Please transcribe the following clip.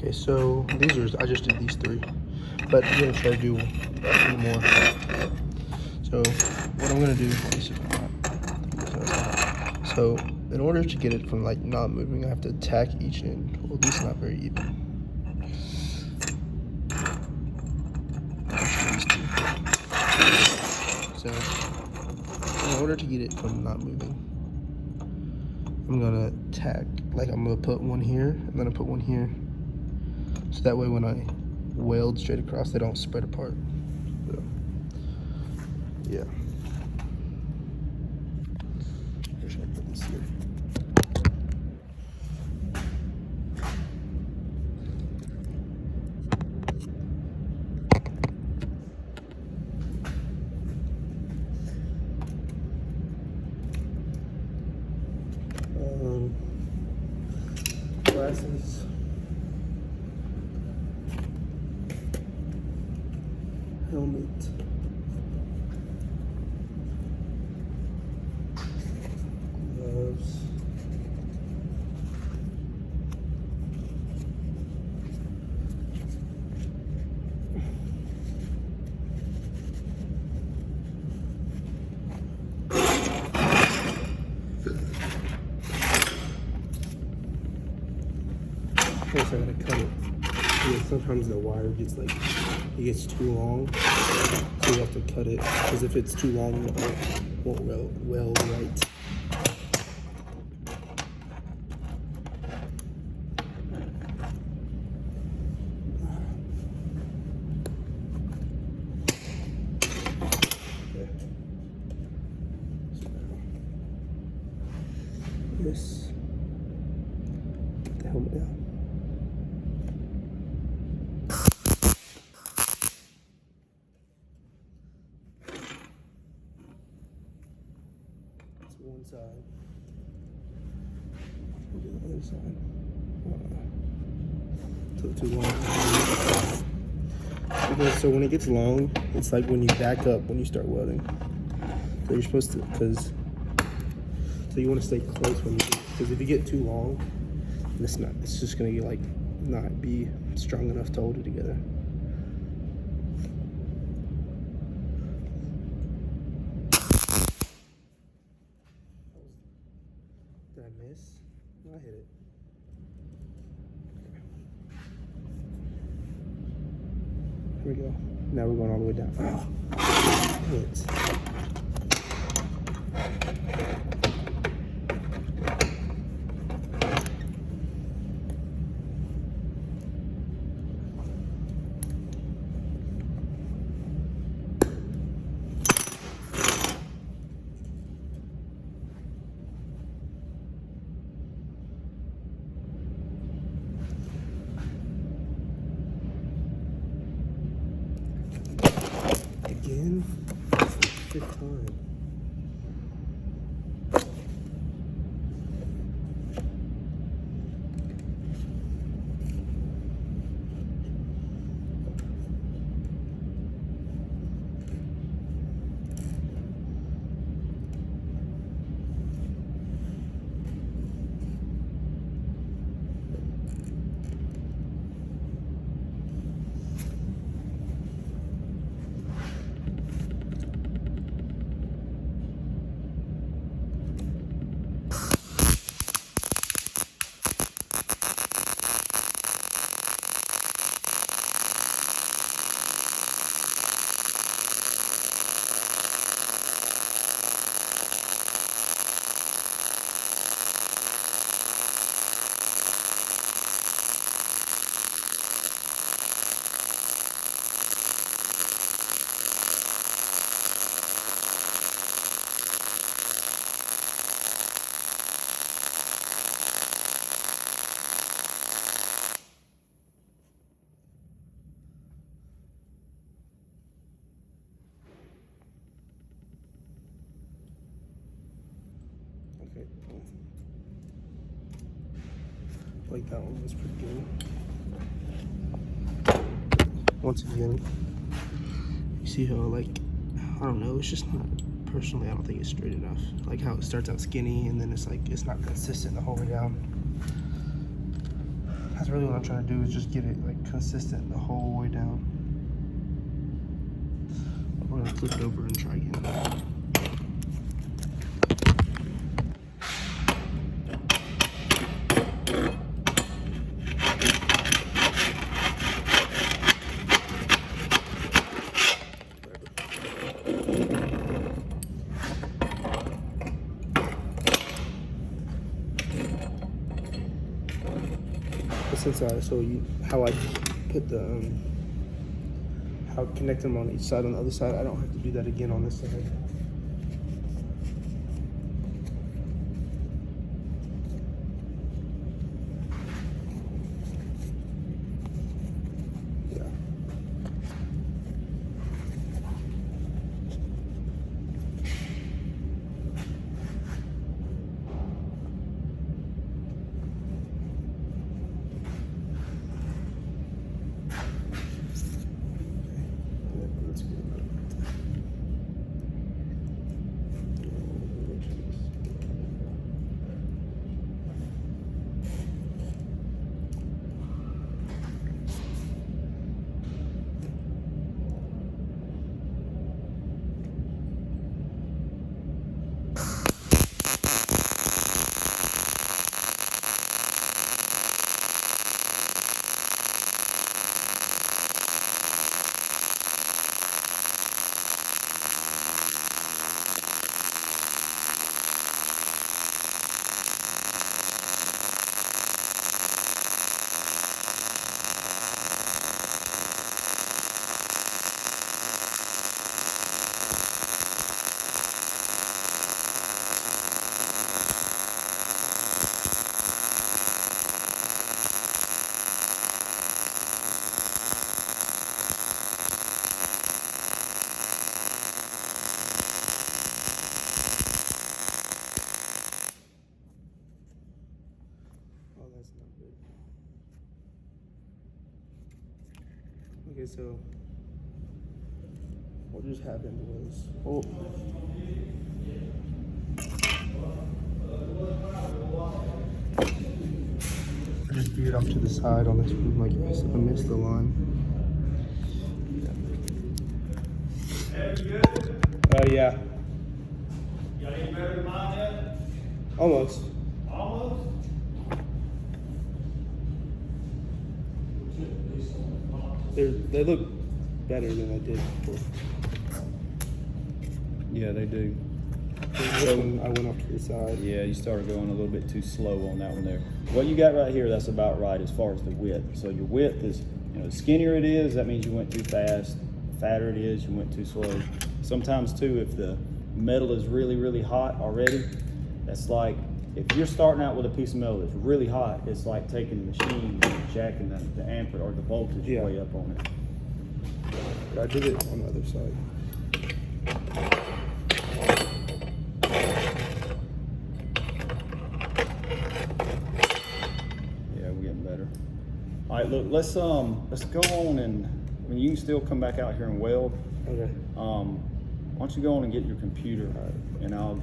Okay, so these are, I just did these 3, but I'm gonna try to do 3 more. So what I'm gonna do, let me see if I'm so in order to get it from like not moving, I have to attack each end. Well, this is not very even. So in order to get it from not moving, I'm gonna tack, like I'm gonna put one here, and then I put one here. So that way when I weld straight across, they don't spread apart. So, yeah. Where should I put this here? Glasses. Helmet. Gloves. First I gotta cut it. Because sometimes the wire gets like, it gets too long. So you have to cut it, because if it's too long, it won't weld right. Okay. So this, put the helmet down. One side. We'll do the other side. Took too long. Because so when it gets long, it's like when you back up when you start welding. So you're supposed to, so you want to stay close when you do, because if you get too long, it's just gonna like not be strong enough to hold it together. Did I miss? No, I hit it. Here we go. Now we're going all the way down. Oh, damn it. Again? 5th time. Okay. Like that one was pretty good. Once again, you see how, like, I don't know, it's just not, personally, I don't think it's straight enough. Like how it starts out skinny and then it's like, it's not consistent the whole way down. I That's really what I'm trying to do, is just get it like consistent the whole way down. We're gonna flip it over and try again. Since I show you how I put the how I connect them on each side, on the other side, I don't have to do that again on this side. Yeah. Okay, so what just happened was, I just veered off to the side on this one, like I missed the line. Yeah. Got any better than mine yet? Almost. Almost? They look better than I did before. Yeah, they do. This one, I went off to the side. Yeah, you started going a little bit too slow on that one there. What you got right here, that's about right as far as the width. So your width is, the skinnier it is, that means you went too fast. The fatter it is, you went too slow. Sometimes too, if the metal is really, really hot already, that's like, if you're starting out with a piece of metal that's really hot, it's like taking the machine and jacking the ampere or the voltage way up on it. But I did it on the other side. Yeah, we're getting better. All right, look, let's go on, and you can still come back out here and weld. Okay. Why don't you go on and get your computer, and I'll get